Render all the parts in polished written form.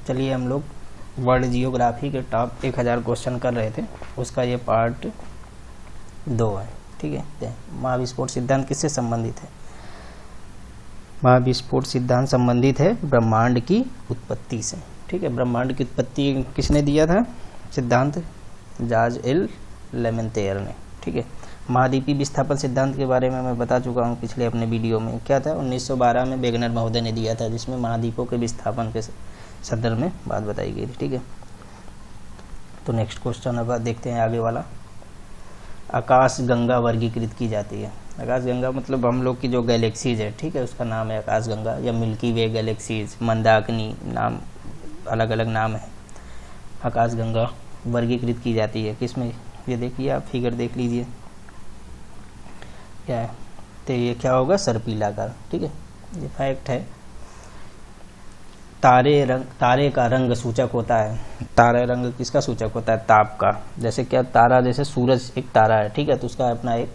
चलिए हम लोग वर्ल्ड जियोग्राफी के टॉप 1000 क्वेश्चन कर रहे थे, उसका ये पार्ट 2 है। ठीक है, महाविस्फोट सिद्धांत किससे संबंधित है? महाविस्फोट सिद्धांत संबंधित है ब्रह्मांड की उत्पत्ति से। ठीक है, ब्रह्मांड की उत्पत्ति किसने दिया था सिद्धांत? जॉर्ज एल लेमेंतेयर ने। ठीक है, महाद्वीपीय विस्थापन सिद्धांत के बारे में मैं बता चुका हूँ पिछले अपने वीडियो में। क्या था? 1912 में वेगनर महोदय ने दिया था, जिसमें महाद्वीपों के विस्थापन के संदर्भ में बात बताई गई थी। ठीक है, तो नेक्स्ट क्वेश्चन अब देखते हैं आगे वाला। आकाश गंगा वर्गीकृत की जाती है। आकाश गंगा मतलब हम लोग की जो गैलेक्सीज है, ठीक है, उसका नाम है आकाश गंगा या मिल्की वे गैलेक्सीज, मंदाकिनी, नाम अलग अलग नाम है। आकाश गंगा वर्गीकृत की जाती है किसमें? ये देखिए, आप फिगर देख लीजिए क्या है, तो ये क्या होगा? सर्पिलाकार। ठीक है, ये फैक्ट है। तारे का रंग सूचक होता है। तारा रंग किसका सूचक होता है? ताप का। जैसे क्या तारा, जैसे सूरज एक तारा है, ठीक है, तो उसका अपना एक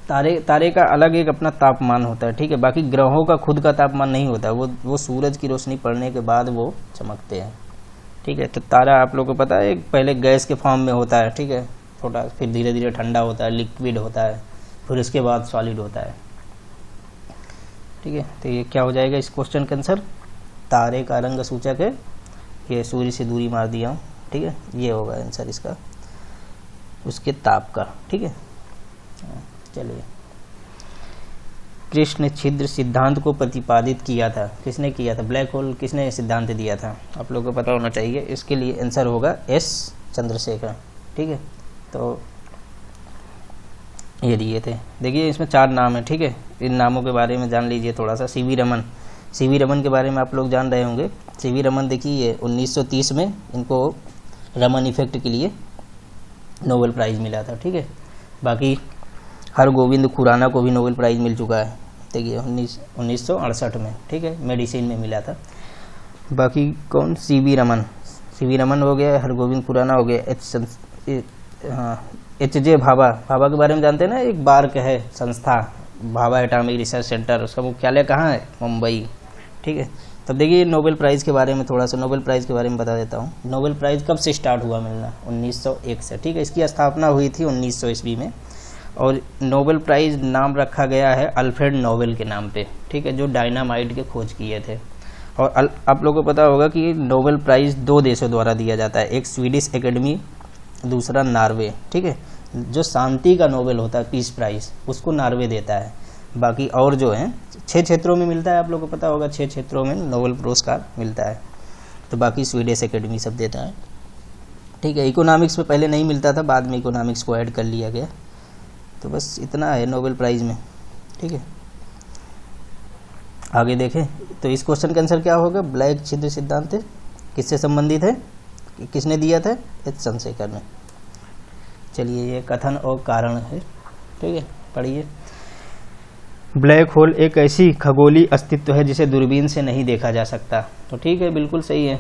तारे का अलग एक अपना तापमान होता है। ठीक है, बाकी ग्रहों का खुद का तापमान नहीं होता, वो सूरज की रोशनी पड़ने के बाद वो चमकते हैं। ठीक है, तो तारा आप लोगों को पता है पहले गैस के फॉर्म में होता है, ठीक है, छोटा, फिर धीरे धीरे ठंडा होता है, लिक्विड होता है, फिर उसके बाद सॉलिड होता है। ठीक है, तो ये क्या हो जाएगा इस क्वेश्चन का आंसर? तारे का रंग सूचक है, ये सूर्य से दूरी मार दिया हूँ। ठीक है, ये होगा आंसर इसका, उसके ताप का। ठीक है, चलिए, कृष्ण छिद्र सिद्धांत को प्रतिपादित किया था। किसने किया था? ब्लैक होल किसने सिद्धांत दिया था? आप लोगों को पता होना चाहिए। इसके लिए आंसर होगा एस चंद्रशेखर। ठीक है, तो ये दिए थे। देखिए इसमें 4 नाम है। ठीक है, इन नामों के बारे में जान लीजिए थोड़ा सा। सीवी रमन के बारे में आप लोग जान रहे होंगे। सीवी रमन देखिए 1930 में इनको रमन इफेक्ट के लिए नोबेल प्राइज़ मिला था। ठीक है, बाकी हरगोविंद खुराना को भी नोबेल प्राइज़ मिल चुका है। देखिए 1968 में, ठीक है, मेडिसिन में मिला था। बाकी कौन? सीवी रमन हो गया, हरगोविंद खुराना हो गया। एच.जे. भाभा के बारे में जानते हैं ना? एक बार्क है संस्था, भाभा एटॉमिक रिसर्च सेंटर, उसका मुख्यालय कहाँ है? मुंबई। ठीक है, तब देखिए नोबेल प्राइज़ के बारे में थोड़ा सा, नोबेल प्राइज़ के बारे में बता देता हूँ। नोबेल प्राइज़ कब से स्टार्ट हुआ मिलना? 1901 से। ठीक है, इसकी स्थापना हुई थी 1900 ईस्वी में, और नोबेल प्राइज़ नाम रखा गया है अल्फ्रेड नोबेल के नाम पे। ठीक है, जो डायनामाइट के खोज किए थे। और आप लोगों को पता होगा कि नोबेल प्राइज़ 2 देशों द्वारा दिया जाता है, एक स्वीडिश एकेडमी, दूसरा नॉर्वे। ठीक है, जो शांति का नोबेल होता है, पीस प्राइज़, उसको नॉर्वे देता है। बाकी और जो है 6 क्षेत्रों में मिलता है, आप लोगों को पता होगा 6 क्षेत्रों में नोबेल पुरस्कार मिलता है, तो बाकी स्वीडिश एकेडमी सब देता है। ठीक है, इकोनॉमिक्स में पहले नहीं मिलता था, बाद में इकोनॉमिक्स को ऐड कर लिया गया। तो बस इतना है नोबेल प्राइज़ में। ठीक है, आगे देखें तो इस क्वेश्चन का आंसर क्या होगा? ब्लैक छिद्र सिद्धांत किससे संबंधित है? किसने दिया था? एच चंद्रशेखर ने। चलिए, ये कथन और कारण है। ठीक है, पढ़िए। ब्लैक होल एक ऐसी खगोलीय अस्तित्व है जिसे दूरबीन से नहीं देखा जा सकता। तो ठीक है, बिल्कुल सही है।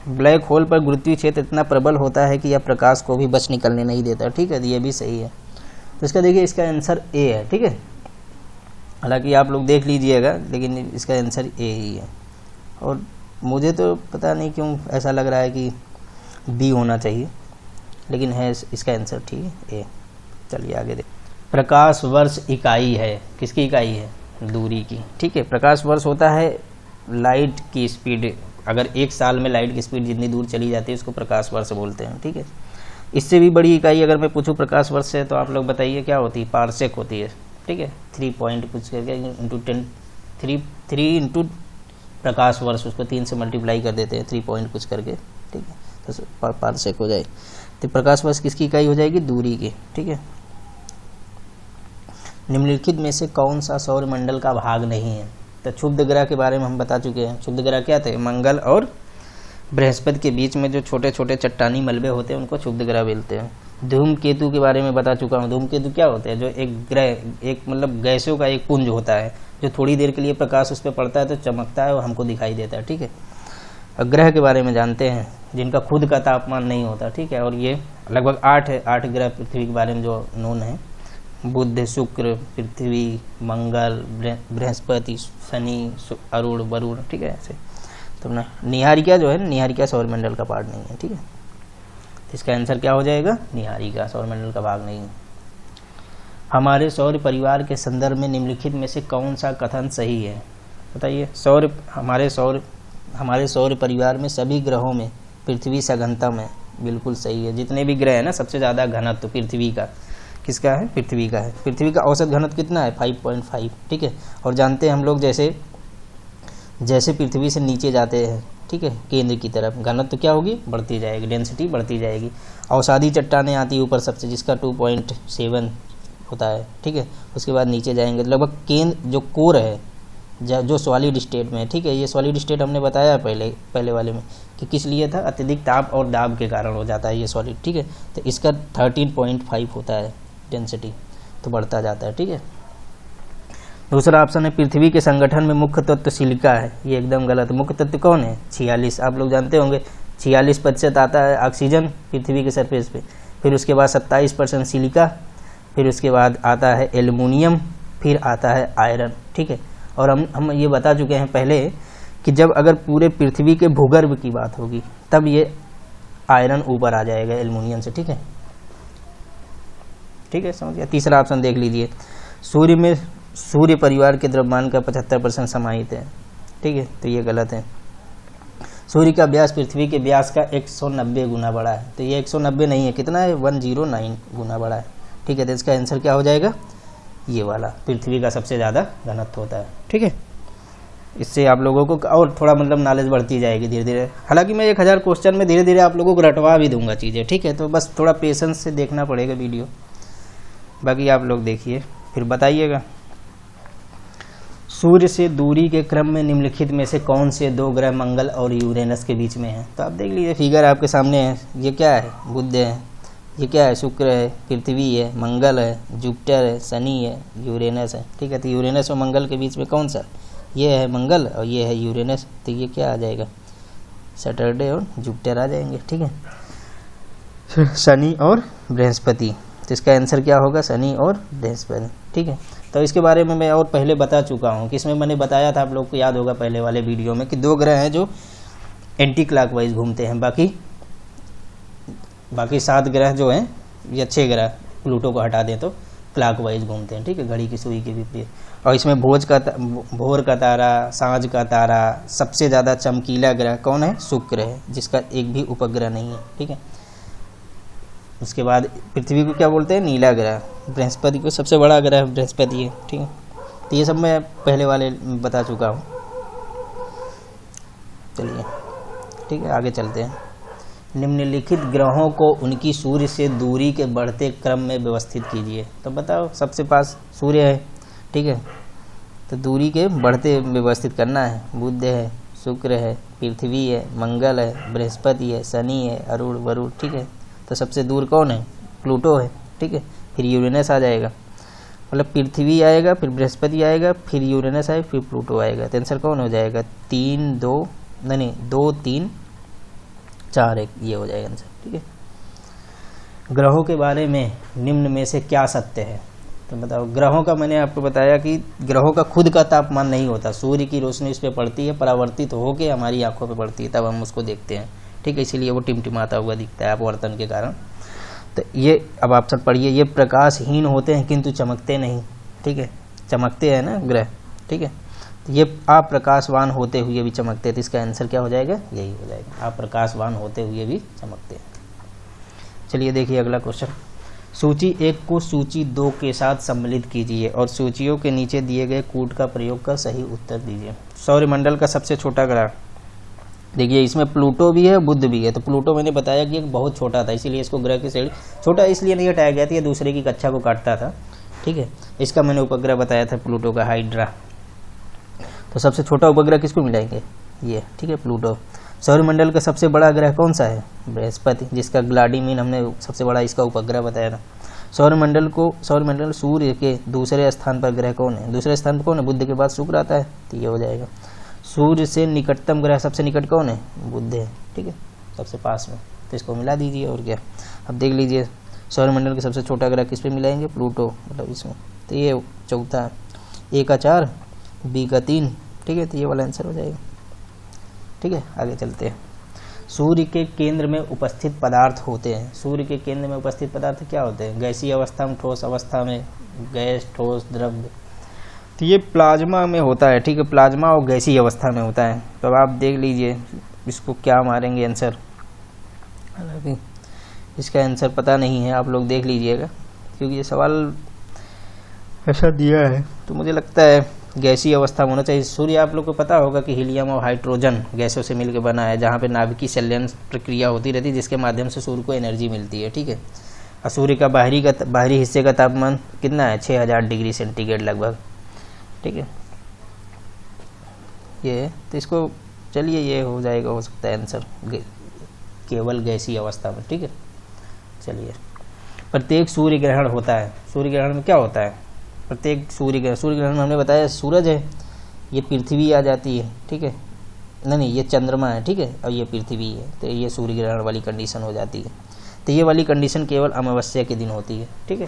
ब्लैक होल पर गुरुत्वीय क्षेत्र इतना प्रबल होता है कि यह प्रकाश को भी बच निकलने नहीं देता। ठीक है, ये भी सही है। तो इसका देखिए, इसका आंसर ए है। ठीक है, हालांकि आप लोग देख लीजिएगा, लेकिन इसका आंसर ए ही है। और मुझे तो पता नहीं क्यों ऐसा लग रहा है कि बी होना चाहिए, लेकिन है इसका आंसर। ठीक है, ए। चलिए आगे देख। प्रकाश वर्ष इकाई है, किसकी इकाई है? दूरी की। ठीक है, प्रकाश वर्ष होता है लाइट की स्पीड। अगर 1 साल में लाइट की स्पीड जितनी दूर चली जाती है उसको प्रकाश वर्ष बोलते हैं। ठीक है, इससे भी बड़ी इकाई अगर मैं पूछूं प्रकाश वर्ष से, तो आप लोग बताइए क्या होती है? पारसेक होती है। ठीक है, 3 पॉइंट कुछ करके इंटू 10, 3 इंटू प्रकाश वर्ष, उसको 3 से मल्टीप्लाई कर देते हैं, 3 पॉइंट कुछ करके। ठीक है, तो पारसेक हो जाए। तो प्रकाश वर्ष किसकी इकाई हो जाएगी? दूरी की। ठीक है, निम्नलिखित में से कौन सा सौर मंडल का भाग नहीं है? तो क्षुब्ध ग्रह के बारे में हम बता चुके हैं। क्षुब्ध ग्रह क्या थे? मंगल और बृहस्पति के बीच में जो छोटे छोटे चट्टानी मलबे होते हैं उनको क्षुब्ध ग्रह बोलते हैं। धूमकेतु के बारे में बता चुका हूँ। धूमकेतु क्या होते हैं? जो एक ग्रह, एक मतलब गैसों का एक पुंज होता है, जो थोड़ी देर के लिए प्रकाश उस पर पड़ता है तो चमकता है और हमको दिखाई देता है। ठीक है, ग्रह के बारे में जानते हैं जिनका खुद का तापमान नहीं होता। ठीक है, और ये लगभग 8 है। 8 ग्रह पृथ्वी के बारे में जो नोन है, बुध, शुक्र, पृथ्वी, मंगल, बृहस्पति, शनि, अरुण, वरुण, ठीक है ऐसे। तो ना निहारिका जो है, निहारिका सौरमंडल का पार्ट नहीं है, ठीक है। तो इसका आंसर क्या हो जाएगा, निहारिका सौरमंडल का भाग नहीं है। हमारे सौर परिवार के संदर्भ में निम्नलिखित में से कौन सा कथन सही है, बताइए। हमारे सौर परिवार में सभी ग्रहों में पृथ्वी सघनतम है, बिल्कुल सही है। जितने भी ग्रह हैं ना, सबसे ज़्यादा घनत्व पृथ्वी का किसका है, पृथ्वी का है। पृथ्वी का औसत घनत्व कितना है, 5.5, ठीक है। और जानते हैं हम लोग जैसे पृथ्वी से नीचे जाते हैं, ठीक है, केंद्र की तरफ, घनत्व क्या होगी, बढ़ती जाएगी, डेंसिटी बढ़ती जाएगी। अवसादी चट्टानें आती है ऊपर सबसे, जिसका 2.7 होता है, ठीक है। उसके बाद नीचे जाएंगे, लगभग केंद्र जो कोर है, जो सॉलिड स्टेट में है, ठीक है। ये सॉलिड स्टेट हमने बताया पहले वाले में कि किस लिए था, अत्यधिक ताप और दाब के कारण हो जाता है ये सॉलिड, ठीक है। तो इसका 13.5 होता है डेंसिटी, तो बढ़ता जाता है, ठीक है। दूसरा ऑप्शन है पृथ्वी के संगठन में मुख्य तत्व सिलिका है, ये एकदम गलत। मुख्य तत्व कौन है, 46, आप लोग जानते होंगे 46% आता है ऑक्सीजन पृथ्वी के सरफेस पे, फिर उसके बाद 27% सिलिका, फिर उसके बाद आता है एल्युमिनियम, फिर आता है आयरन, ठीक है। और हम ये बता चुके हैं पहले कि जब अगर पूरे पृथ्वी के भूगर्भ की बात होगी तब ये आयरन ऊपर आ जाएगा एल्युमिनियम से, ठीक है, ठीक है, समझ गया। तीसरा ऑप्शन देख लीजिए, सूर्य परिवार के द्रव्यमान का 75% समाहित है, ठीक है, तो ये गलत है। सूर्य का व्यास पृथ्वी के व्यास का 190 गुना बड़ा है, तो ये 190 नहीं है, कितना है, 109 गुना बड़ा है, ठीक है। तो इसका आंसर क्या हो जाएगा, ये वाला, पृथ्वी का सबसे ज़्यादा घनत्व होता है, ठीक है। इससे आप लोगों को और थोड़ा मतलब नॉलेज बढ़ती जाएगी धीरे धीरे। हालांकि मैं 1000 क्वेश्चन में धीरे धीरे आप लोगों को रटवा भी दूंगा चीज़ें, ठीक है। तो बस थोड़ा पेशेंस से देखना पड़ेगा वीडियो, बाकी आप लोग देखिए फिर बताइएगा। सूर्य से दूरी के क्रम में निम्नलिखित में से कौन से दो ग्रह मंगल और यूरेनस के बीच में हैं, तो आप देख लीजिए, फिगर आपके सामने है। ये क्या है, बुध है, ये क्या है, शुक्र है, पृथ्वी है, मंगल है, जुपिटर है, शनि है, यूरेनस है, ठीक है। तो यूरेनस और मंगल के बीच में कौन सा, ये है मंगल और ये है यूरेनस, तो ये क्या आ जाएगा, सैटरडे और जुपिटर आ जाएंगे, ठीक है। शनि और बृहस्पति, तो इसका आंसर क्या होगा, शनि और बृहस्पति, ठीक है। तो इसके बारे में मैं और पहले बता चुका हूँ कि इसमें मैंने बताया था, आप लोग को याद होगा पहले वाले वीडियो में, कि दो ग्रह हैं जो एंटी क्लॉकवाइज घूमते हैं, बाकी 7 ग्रह जो हैं, ये 6 ग्रह प्लूटो को हटा दें तो क्लॉकवाइज घूमते हैं, ठीक है, घड़ी की सुई के विपरीत। और इसमें भोर का तारा, सांझ का तारा, सबसे ज़्यादा चमकीला ग्रह कौन है, शुक्र है, जिसका एक भी उपग्रह नहीं है, ठीक है। उसके बाद पृथ्वी को क्या बोलते हैं, नीला ग्रह। बृहस्पति को सबसे बड़ा ग्रह बृहस्पति है, ठीक है। तो ये सब मैं पहले वाले बता चुका हूँ। चलिए ठीक है, आगे चलते हैं। निम्नलिखित ग्रहों को उनकी सूर्य से दूरी के बढ़ते क्रम में व्यवस्थित कीजिए। तो बताओ, सबसे पास सूर्य है, ठीक है, तो दूरी के बढ़ते व्यवस्थित करना है। बुध है, शुक्र है, पृथ्वी है, मंगल है, बृहस्पति है, शनि है, अरुण, वरुण, ठीक है। तो सबसे दूर कौन है, प्लूटो है, ठीक है। फिर यूरेनस आ जाएगा, मतलब पृथ्वी आएगा, फिर बृहस्पति आएगा, फिर यूरेनस आएगा, फिर प्लूटो आएगा। तो आंसर कौन हो जाएगा, 3 2 नहीं 2 3 4 1, ये हो जाएगा आंसर, ठीक है। ग्रहों के बारे में निम्न में से क्या सत्य है, तो बताओ। ग्रहों का मैंने आपको बताया कि ग्रहों का खुद का तापमान नहीं होता, सूर्य की रोशनी उस पर पड़ती है, परावर्तित होकर हमारी आंखों पे पड़ती है, तब हम उसको देखते हैं, ठीक है। इसीलिए वो टिमटिमाता हुआ दिखता है अपवर्तन के कारण। तो ये अब आप सब पढ़िए, ये प्रकाशहीन होते हैं किंतु चमकते नहीं, ठीक है, चमकते हैं ना ग्रह, ठीक है। तो ये अप्रकाशवान होते हुए भी चमकते हैं, तो इसका आंसर क्या हो जाएगा, यही हो जाएगा, अप्रकाशवान होते हुए भी चमकते हैं। चलिए देखिए अगला क्वेश्चन। सूची 1 को सूची 2 के साथ सम्मिलित कीजिए और सूचियों के नीचे दिए गए कूट का प्रयोग कर सही उत्तर दीजिए। सौरमंडल का सबसे छोटा ग्रह, देखिए इसमें प्लूटो भी है, बुध भी है। तो प्लूटो मैंने बताया कि एक बहुत छोटा था, इसीलिए इसको ग्रह की श्रेणी, छोटा इसलिए नहीं हटाया गया था, ये दूसरे की कक्षा को काटता था, ठीक है। इसका मैंने उपग्रह बताया था प्लूटो का, हाइड्रा। तो सबसे छोटा उपग्रह किसको मिलाएंगे, ये, ठीक है, प्लूटो। सौरमंडल का सबसे बड़ा ग्रह कौन सा है, बृहस्पति, जिसका ग्लाडीमीन हमने सबसे बड़ा इसका उपग्रह बताया था। सौरमंडल सूर्य के दूसरे स्थान पर ग्रह कौन है, दूसरे स्थान पर कौन है, बुध के बाद शुक्र आता है, तो ये हो जाएगा। सूर्य से निकटतम ग्रह सबसे निकट कौन है, बुध है, ठीक है, सबसे पास में, तो इसको मिला दीजिए और क्या। अब देख लीजिए, सौरमंडल का सबसे छोटा ग्रह किस पे मिलाएंगे, प्लूटो, मतलब इसमें। तो ये चौथा है, ए का 4 बी का 3, ठीक है, तो ये वाला आंसर हो जाएगा। ठीक है, आगे चलते हैं। सूर्य के केंद्र में उपस्थित पदार्थ होते हैं। सूर्य के केंद्र में उपस्थित पदार्थ क्या होते हैं, गैसीय अवस्था में, ठोस अवस्था में, गैस, ठोस, द्रव्य। तो ये प्लाज्मा में होता है, ठीक है, प्लाज्मा और गैसीय अवस्था में होता है। तो अब आप देख लीजिए इसको क्या मारेंगे आंसर, हालांकि इसका आंसर पता नहीं है, आप लोग देख लीजिएगा, क्योंकि ये सवाल ऐसा दिया है। तो मुझे लगता है गैसीय अवस्था में होना चाहिए। सूर्य आप लोग को पता होगा कि हीलियम और हाइड्रोजन गैसों से मिलकर बना है, जहाँ पे नाभिकीय संलयन प्रक्रिया होती रहती है, जिसके माध्यम से सूर्य को एनर्जी मिलती है। ठीक है, और सूर्य का बाहरी हिस्से का तापमान कितना है, 6000 डिग्री सेंटीग्रेड लगभग। ठीक है, ये तो इसको चलिए ये हो जाएगा, हो सकता है आंसर केवल गैसीय अवस्था में। ठीक है, चलिए। प्रत्येक सूर्य ग्रहण होता है। सूर्य ग्रहण में क्या होता है, प्रत्येक सूर्य ग्रहण में हमने बताया सूरज है, ये पृथ्वी आ जाती है। ठीक है, नहीं ये चंद्रमा है, ठीक है, और ये पृथ्वी है, तो ये सूर्य ग्रहण वाली कंडीशन हो जाती है। तो ये वाली कंडीशन केवल अमावस्या के दिन होती है। ठीक है,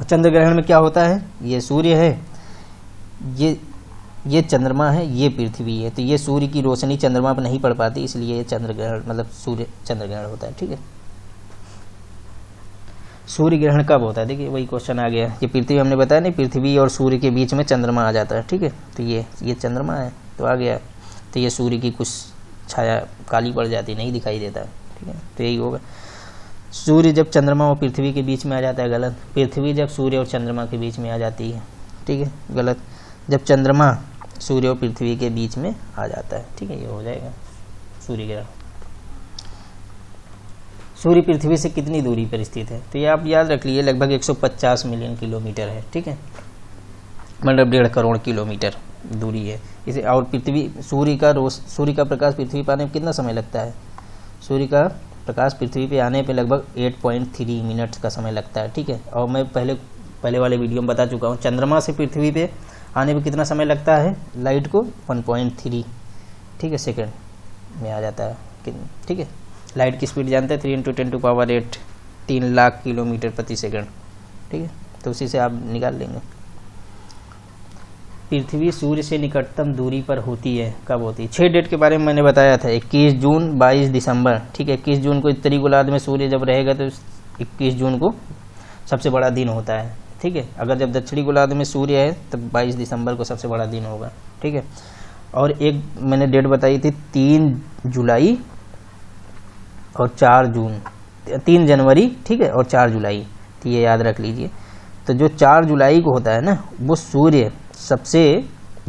और चंद्र ग्रहण में क्या होता है, ये सूर्य है, ये चंद्रमा है, ये पृथ्वी है, तो ये सूर्य की रोशनी चंद्रमा पर नहीं पड़ पाती, इसलिए ये चंद्र ग्रहण मतलब सूर्य चंद्र ग्रहण होता है। ठीक है, सूर्य ग्रहण कब होता है, देखिए वही क्वेश्चन आ गया कि पृथ्वी, हमने बताया नहीं, पृथ्वी और सूर्य के बीच में चंद्रमा आ जाता है। ठीक है, तो ये चंद्रमा है, तो आ गया, तो ये सूर्य की कुछ छाया काली पड़ जाती, नहीं दिखाई देता। ठीक है, तो यही होगा। सूर्य जब चंद्रमा और पृथ्वी के बीच में आ जाता है, गलत। पृथ्वी जब सूर्य और चंद्रमा के बीच में आ जाती है, ठीक है, गलत। जब चंद्रमा सूर्य और पृथ्वी के बीच में आ जाता है, ठीक है, ये हो जाएगा सूर्य ग्रहण। सूर्य पृथ्वी से कितनी दूरी पर स्थित है, तो ये आप याद रख लीजिए, लगभग 150 मिलियन किलोमीटर है। ठीक है, मतलब 1.5 करोड़ किलोमीटर दूरी है इसे। और पृथ्वी सूर्य का प्रकाश पृथ्वी पर आने में कितना समय लगता है, सूर्य का प्रकाश पृथ्वी पे आने पे लगभग 8.3 मिनट का समय लगता है। ठीक है, और मैं पहले वाले वीडियो में बता चुका हूँ, चंद्रमा से पृथ्वी पे आने में कितना समय लगता है लाइट को, 1.3, ठीक है, सेकेंड में आ जाता है। ठीक है, लाइट की स्पीड जानते हैं, 3 × 10⁸, 3 लाख किलोमीटर प्रति सेकंड। ठीक है, तो उसी से आप निकाल लेंगे। पृथ्वी सूर्य से निकटतम दूरी पर होती है, कब होती है, 6 डेट के बारे में मैंने बताया था, 21 जून, 22 दिसंबर। ठीक है, 21 जून को उत्तरी गोलार्ध में सूर्य जब रहेगा तो 21 जून को सबसे बड़ा दिन होता है। ठीक है, अगर जब दक्षिणी गोलार्ध में सूर्य है तब 22 दिसंबर को सबसे बड़ा दिन होगा। ठीक है, और एक मैंने डेट बताई थी 3 जुलाई और 4 जून, 3 जनवरी, ठीक है, और 4 जुलाई, तो ये याद रख लीजिए। तो जो 4 जुलाई को होता है ना, वो सूर्य सबसे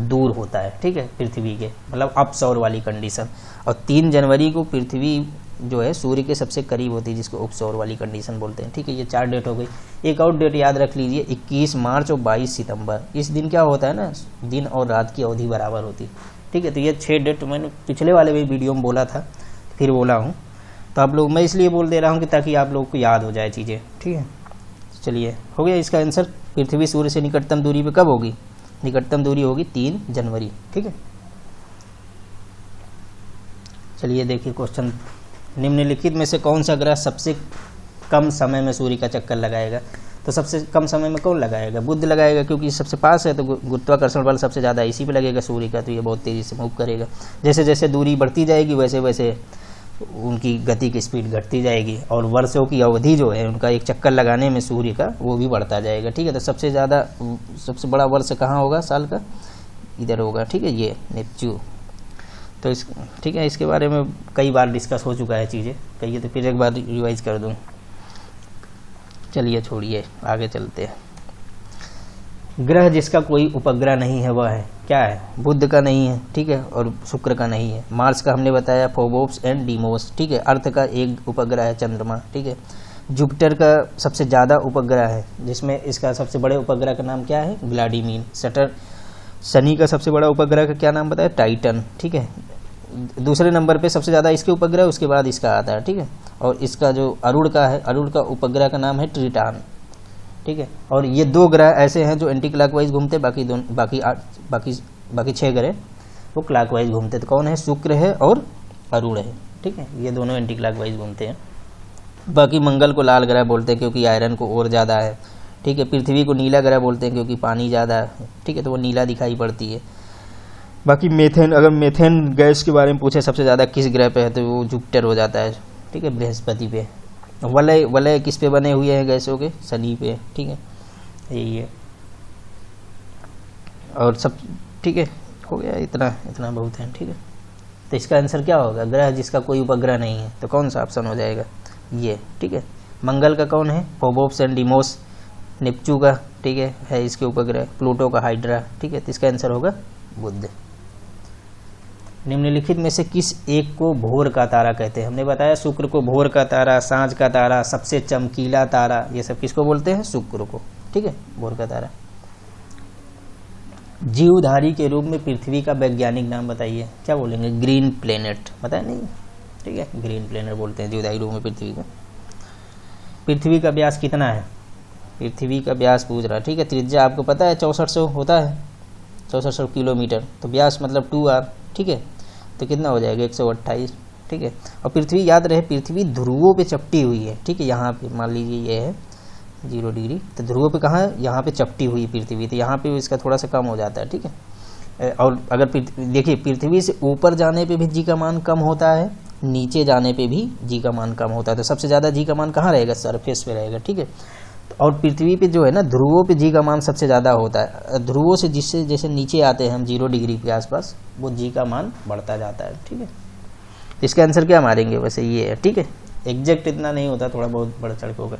दूर होता है, ठीक है, पृथ्वी के, मतलब अपसौर वाली कंडीशन। और 3 जनवरी को पृथ्वी जो है सूर्य के सबसे करीब होती है, जिसको उपसौर वाली कंडीशन बोलते हैं। ठीक है, ये 4 डेट हो गई। एक और डेट याद रख लीजिए, 21 मार्च और 22 सितंबर। इस दिन क्या होता है ना, दिन और रात की अवधि बराबर होती है। ठीक है, तो ये 6 डेट मैंने पिछले वाले भी वीडियो में बोला था, फिर बोला हूँ, तो आप लोग, मैं इसलिए बोल दे रहा हूँ कि ताकि आप लोगों को याद हो जाए चीज़ें। ठीक है, चलिए हो गया इसका आंसर। पृथ्वी सूर्य से निकटतम दूरी पे कब होगी, निकटतम दूरी होगी 3 जनवरी। ठीक है, चलिए देखिए क्वेश्चन, निम्नलिखित में से कौन सा ग्रह सबसे कम समय में सूर्य का चक्कर लगाएगा, तो सबसे कम समय में कौन लगाएगा, बुध लगाएगा, क्योंकि सबसे पास है, तो गुरुत्वाकर्षण बल सबसे ज़्यादा इसी पे लगेगा सूर्य का, तो ये बहुत तेज़ी से मूव करेगा। जैसे जैसे दूरी बढ़ती जाएगी वैसे वैसे उनकी गति की स्पीड घटती जाएगी, और वर्षों की अवधि जो है उनका एक चक्कर लगाने में सूर्य का, वो भी बढ़ता जाएगा। ठीक है, तो सबसे बड़ा वर्ष कहाँ होगा साल का, इधर होगा। ठीक है, ये नेपच्यून। तो ठीक है, इसके बारे में कई बार डिस्कस हो चुका है चीज़ें, कहिए तो फिर एक बार रिवाइज कर दूँ। चलिए छोड़िए, आगे चलते हैं। ग्रह जिसका कोई उपग्रह नहीं है वह है, क्या है, बुध का नहीं है, ठीक है, और शुक्र का नहीं है। मार्स का हमने बताया, फोबोस एंड डीमोस। ठीक है, अर्थ का एक उपग्रह है चंद्रमा। ठीक है, जुपिटर का सबसे ज़्यादा उपग्रह है, जिसमें इसका सबसे बड़े उपग्रह का नाम क्या है, व्लादिमीर। शनि का सबसे बड़ा उपग्रह का क्या नाम बताया, टाइटन। ठीक है, दूसरे नंबर पे सबसे ज़्यादा इसके उपग्रह, उसके बाद इसका आता है। ठीक है, और इसका जो अरुण का है, अरुण का उपग्रह का नाम है ट्रिटान। ठीक है, और ये 2 ग्रह ऐसे हैं जो एंटी क्लॉकवाइज घूमते, बाकी 6 ग्रह वो क्लॉकवाइज घूमते। तो कौन है, शुक्र है और अरुण है। ठीक है, ये दोनों एंटी क्लॉकवाइज घूमते हैं। बाकी मंगल को लाल ग्रह बोलते हैं क्योंकि आयरन को और ज़्यादा है, ठीक है। पृथ्वी को नीला ग्रह बोलते हैं क्योंकि पानी ज़्यादा है, ठीक है, तो वो नीला दिखाई पड़ती है। बाकी मीथेन, अगर मीथेन गैस के बारे में पूछे सबसे ज़्यादा किस ग्रह पे है तो वो जुपिटर हो जाता है, ठीक है, बृहस्पति पे। वलय, वलय किस पे बने हुए हैं गैसों के? शनि पे, ठीक है, यही है। और सब ठीक है, हो गया, इतना इतना बहुत है, ठीक है। तो इसका आंसर क्या होगा? ग्रह जिसका कोई उपग्रह नहीं है, तो कौन सा ऑप्शन हो जाएगा? ये, ठीक है। मंगल का कौन है? फोबोप्स एंड डिमोस। नेपच्यून का, ठीक है इसके उपग्रह। प्लूटो का हाइड्रा, ठीक है, तो इसका आंसर होगा बुध। निम्नलिखित में से किस एक को भोर का तारा कहते हैं? हमने बताया शुक्र को भोर का तारा, सांझ का तारा, सबसे चमकीला तारा, ये सब किसको बोलते हैं? शुक्र को, ठीक है, भोर का तारा। जीवधारी के रूप में पृथ्वी का वैज्ञानिक नाम बताइए। क्या बोलेंगे? ग्रीन प्लेनेट, बताया नहीं, ठीक है, ग्रीन प्लेनेट बोलते हैं जीवधारी रूप में पृथ्वी का। पृथ्वी का व्यास कितना है? पृथ्वी का व्यास पूछ रहा है, ठीक है। त्रिज्या आपको पता है 6400 होता है, 6400 किलोमीटर, तो व्यास मतलब 2r, ठीक है, तो कितना हो जाएगा? 128, ठीक है। और पृथ्वी, याद रहे, पृथ्वी ध्रुवों पे चपटी हुई है, ठीक है। यहाँ पे मान लीजिए ये है 0 डिग्री, तो ध्रुवों पे कहाँ है? यहाँ पे चपटी हुई पृथ्वी, तो यहाँ पे इसका थोड़ा सा कम हो जाता है, ठीक है। और अगर देखिए, पृथ्वी से ऊपर जाने पे भी जी का मान कम होता है, नीचे जाने पे भी जी का मान कम होता है, तो सबसे ज़्यादा जी का मान कहाँ रहेगा? सरफेस पे रहेगा, ठीक है। और पृथ्वी पे जो है ना, ध्रुवों पे जी का मान सबसे ज़्यादा होता है। ध्रुवों से जिससे जैसे नीचे आते हैं हम 0 डिग्री के आसपास, वो जी का मान बढ़ता जाता है, ठीक है। इसका आंसर क्या मारेंगे? वैसे ये है, ठीक है, एग्जैक्ट इतना नहीं होता, थोड़ा बहुत बढ़ चढ़ के होगा,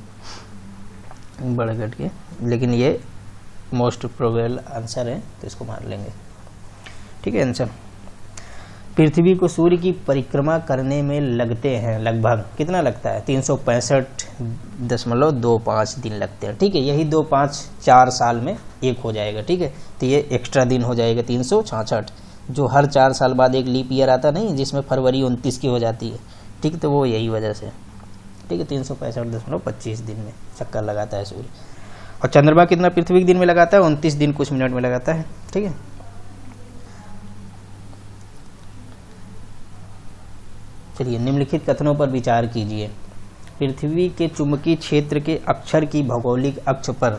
बढ़ घट के, लेकिन ये मोस्ट प्रोबेबल आंसर है, तो इसको मार लेंगे, ठीक है। आंसर, पृथ्वी को सूर्य की परिक्रमा करने में लगते हैं लगभग कितना लगता है? 365.25 दिन लगते हैं, ठीक है। यही 4 साल में एक हो जाएगा, ठीक है, तो ये एक्स्ट्रा दिन हो जाएगा 366, जो हर 4 साल बाद एक लीप ईयर आता नहीं, जिसमें फरवरी 29 की हो जाती है, ठीक है, तो वो यही वजह से, ठीक है। 365.25 दिन में चक्कर लगाता है सूर्य। और चंद्रमा कितना पृथ्वी के दिन में लगाता है? 29 दिन कुछ मिनट में लगाता है, ठीक है। चलिए, निम्नलिखित कथनों पर विचार कीजिए। पृथ्वी के चुंबकीय क्षेत्र के अक्षर की भौगोलिक अक्ष पर,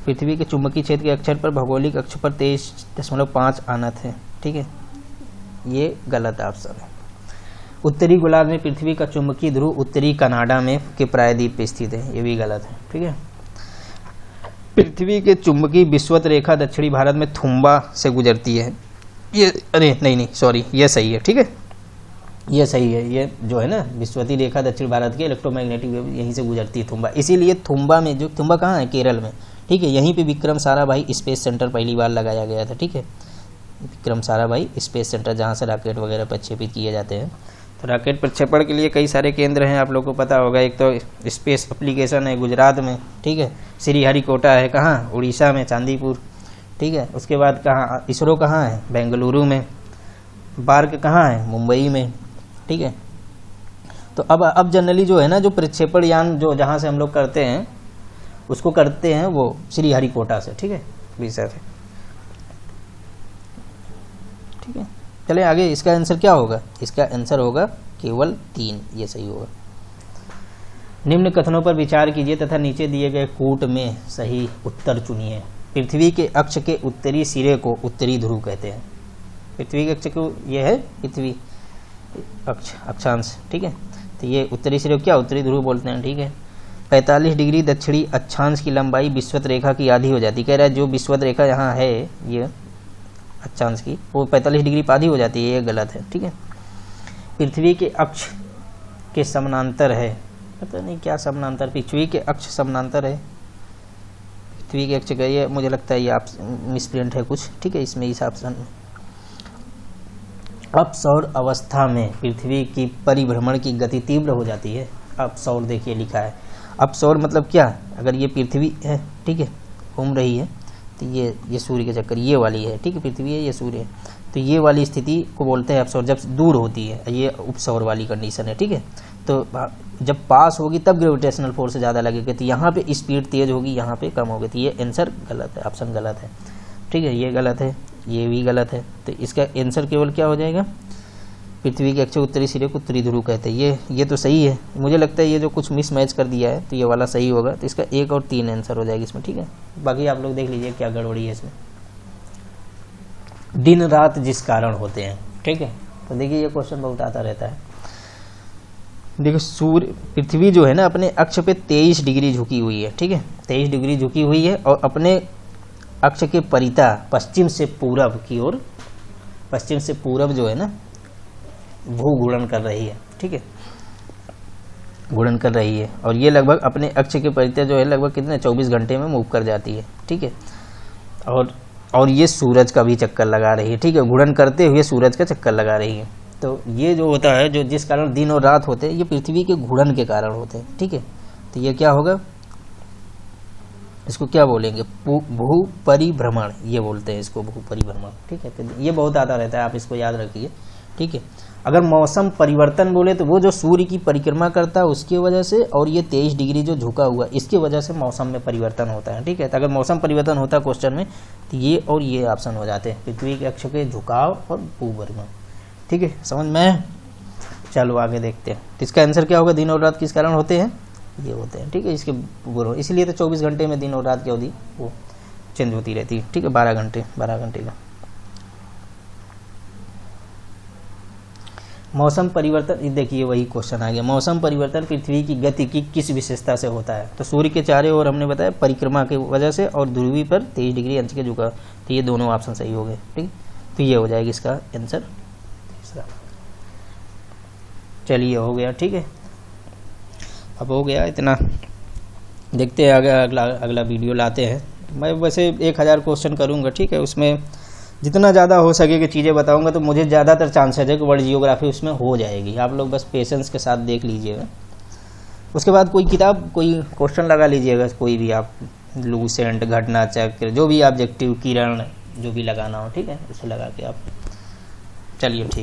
पृथ्वी के चुंबकीय क्षेत्र के अक्षर पर भौगोलिक अक्ष पर 23.5 आनत है, ठीक है, ये गलत ऑप्शन है। उत्तरी गोलार्ध में पृथ्वी का चुंबकीय ध्रुव उत्तरी कनाडा में के प्रायद्वीप पे स्थित है, ये भी गलत है, ठीक है। पृथ्वी के चुंबकीय विषुवत रेखा दक्षिणी भारत में थुम्बा से गुजरती है, ये, अरे नहीं सॉरी, ये सही है, ठीक है, ये सही है। ये जो है ना विषुवती रेखा दक्षिण भारत के इलेक्ट्रोमैग्नेटिक वेव यहीं से गुजरती है, थुम्बा, इसीलिए थुम्बा में, जो थुम्बा कहाँ है? केरल में, ठीक है। यहीं पे विक्रम साराभाई स्पेस सेंटर पहली बार लगाया गया था, ठीक है, विक्रम साराभाई स्पेस सेंटर, जहाँ से रॉकेट वगैरह प्रक्षेपित किए जाते हैं। तो रॉकेट प्रक्षेपण के लिए कई सारे केंद्र हैं, आप लोग को पता होगा। एक तो स्पेस एप्लीकेशन है गुजरात में, ठीक है, श्रीहरिकोटा है कहाँ? उड़ीसा में, चांदीपुर, ठीक है। उसके बाद कहाँ? इसरो कहाँ है? बेंगलुरु में। बार्क कहाँ है? मुंबई में, ठीक है। तो अब जनरली जो है ना, जो प्रक्षेपण यान जो जहाँ से हम लोग करते हैं, उसको करते हैं वो श्रीहरिकोटा से, ठीक है, उड़ीसा से, ठीक है। चले आगे, इसका आंसर क्या होगा? इसका आंसर होगा केवल 3, ये सही होगा। निम्न कथनों पर विचार कीजिए तथा नीचे दिए गए कूट में सही उत्तर चुनिए। पृथ्वी के अक्ष के उत्तरी सिरे को उत्तरी ध्रुव कहते हैं। पृथ्वी के अक्ष को, ये है पृथ्वी अक्षांश, ठीक है, तो ये उत्तरी सिरे को क्या? उत्तरी ध्रुव बोलते हैं, ठीक है। 45 डिग्री दक्षिणी अक्षांश की लंबाई विषुवत रेखा की आधी हो जाती है। कह रहा है जो विषुवत रेखा यहाँ है, ये अक्षांश की, वो 45 डिग्री पर आधी हो जाती है, ये गलत है, ठीक है। पृथ्वी के अक्ष के समानांतर है, पता नहीं क्या समानांतर, पृथ्वी के अक्ष समानांतर है, पृथ्वी के अक्ष का, ये मुझे लगता है ये आप मिसप्रिंट है कुछ, ठीक है, इसमें इस ऑप्शन में। अपसौर अवस्था में पृथ्वी की परिभ्रमण की गति तीव्र हो जाती है। अपसौर देखिए लिखा है, अपसौर मतलब क्या? अगर ये पृथ्वी है, ठीक है, घूम रही है, तो ये सूर्य के चक्कर, ये वाली है, ठीक है, पृथ्वी है, ये सूर्य है, तो ये वाली स्थिति को बोलते हैं अपसौर। जब दूर होती है, ये उपसौर वाली कंडीशन है, ठीक है। तो जब पास होगी तब ग्रेविटेशनल फोर्स ज़्यादा लगेगी, तो यहाँ पे स्पीड तेज होगी, यहाँ पे कम होगी, तो ये आंसर गलत है, ऑप्शन गलत है, ठीक है, ये गलत है, ये भी गलत है। तो इसका आंसर केवल क्या हो जाएगा? पृथ्वी के अक्ष उत्तरी सिरे को उत्तरी ध्रुव कहते हैं। ये तो सही है, मुझे लगता है ये जो कुछ मिस मैच कर दिया है तो ये वाला सही होगा, तो इसका 1 और 3 आंसर हो जाएगी इसमें, ठीक है। बाकी आप लोग देख लीजिए क्या गड़बड़ी है इसमें। दिन रात जिस कारण होते हैं, ठीक है, तो देखिए ये क्वेश्चन बहुत आता रहता है। देखो सूर्य पृथ्वी जो है ना अपने अक्ष पे 23 डिग्री झुकी हुई है, ठीक है, 23 डिग्री झुकी हुई है और अपने अक्ष के परिता पश्चिम से पूरब की ओर, पश्चिम से पूरब जो है ना भू घूर्णन कर रही है, ठीक है, घूर्णन कर रही है। और ये लगभग अपने अक्ष के परिता जो है लगभग कितने 24 घंटे में मूव कर जाती है, ठीक है। और ये सूरज का भी चक्कर लगा रही है, ठीक है, घूर्णन करते हुए सूरज का चक्कर लगा रही है। तो ये जो होता है, जो जिस कारण दिन और रात होते हैं, ये पृथ्वी के घूर्णन के कारण होते हैं, ठीक है। तो ये क्या होगा, इसको क्या बोलेंगे, भू परिभ्रमण, ये बोलते हैं इसको, भू परिभ्रमण, ठीक है। तो ये बहुत आता रहता है, आप इसको याद रखिए, ठीक है। अगर मौसम परिवर्तन बोले तो वो जो सूर्य की परिक्रमा करता है उसकी वजह से, और ये 23 डिग्री जो झुका हुआ इसकी वजह से मौसम में परिवर्तन होता है, ठीक है। तो अगर मौसम परिवर्तन होता है क्वेश्चन में तो ये और ये ऑप्शन हो जाते हैं, पृथ्वी के अक्ष के झुकाव और भूभ्रमण, ठीक है, समझ में। चलो आगे देखते हैं, तो इसका आंसर क्या होगा, दिन और रात किस कारण होते हैं, ये होते हैं, ठीक है, इसके इसलिए तो 24 घंटे में दिन और रात की अवधि वो चेंज होती रहती है, ठीक है, 12 घंटे का। मौसम परिवर्तन, देखिए वही क्वेश्चन आ गया, मौसम परिवर्तन पृथ्वी की गति की किस विशेषता से होता है। तो सूर्य के चारों ओर हमने बताया परिक्रमा की वजह से, और ध्रुवी पर 23 डिग्री अंश के झुकाव, तो ये दोनों ऑप्शन सही हो गए, ठीक। तो ये हो जाएगी इसका आंसर तीसरा। चलिए हो गया, ठीक है, अब हो गया इतना। देखते हैं आगे अगला वीडियो लाते हैं। मैं वैसे 1000 क्वेश्चन करूँगा, ठीक है, उसमें जितना ज़्यादा हो सके कि चीज़ें बताऊंगा, तो मुझे ज़्यादातर चांसेस है कि वर्ल्ड जियोग्राफी उसमें हो जाएगी। आप लोग बस पेशेंस के साथ देख लीजिएगा। उसके बाद कोई किताब, कोई क्वेश्चन लगा लीजिएगा, कोई भी आप, लूसेंट, घटना चक्र, जो भी ऑब्जेक्टिव, किरण, जो भी लगाना हो, ठीक है, उसे लगा के आप, चलिए ठीक।